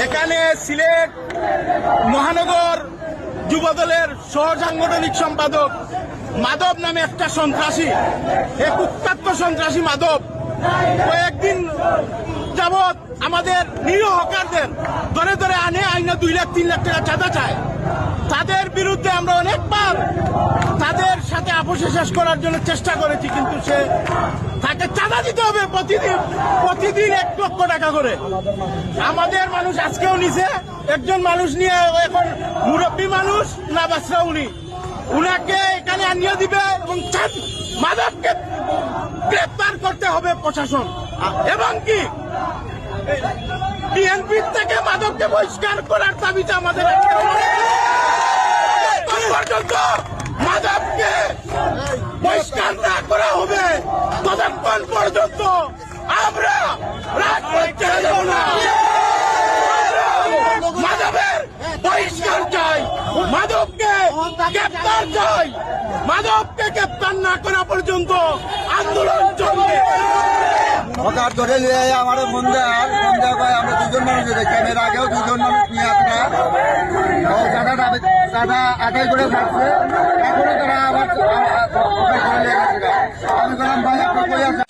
এখানে সিলেট মহানগর যুবদলের সহ সাংগঠনিক সম্পাদক মাধব নামে একটা সন্ত্রাসী, এক কুখ্যাত সন্ত্রাসী মাধব কয়েকদিন যাবৎ আমাদের নিরীহ হকারদের ধরে ধরে আনে আইনা 2 লাখ 3 লাখ টাকা চাঁদা চায়। তাদের বিরুদ্ধে আমরা অনেকবার তাদের সাথে আপোষে শেষ করার জন্য চেষ্টা করেছি, কিন্তু তাকে চাঁদা দিতে হবে প্রতিদিন 1 লক্ষ টাকা করে। আমাদের মানুষ আজকেও নিছে, একজন মানুষ নিয়ে এখন মুরব্বী মানুষ না বাসরা উনাকে এখানে আনিয়ে দিবে এবং মাদককে গ্রেপ্তার করতে হবে প্রশাসন, এবং কি বিএনপি থেকে মাদককে বহিষ্কার করার দাবিতে আমাদের পর্যন্ত মাদককে বহিষ্কার না করা হবে ততক্ষণ পর্যন্ত আমরা রাজপথ ছেড়ে দেব না। মাদকের বহিষ্কার চাই, মাদককে গ্রেপ্তার চাই, মাদককে গ্রেপ্তার না করা পর্যন্ত আন্দোলন চলবে। হঠাৎ ধরে নিয়ে আমার বন্ধু আমরা 2জন মানুষ দেখছি, এর আগেও 2জন মানুষ নিয়ে চাঁদা আদায় করে থাকছে, এখনো তারা আবার আমি বললাম ভাই আপনার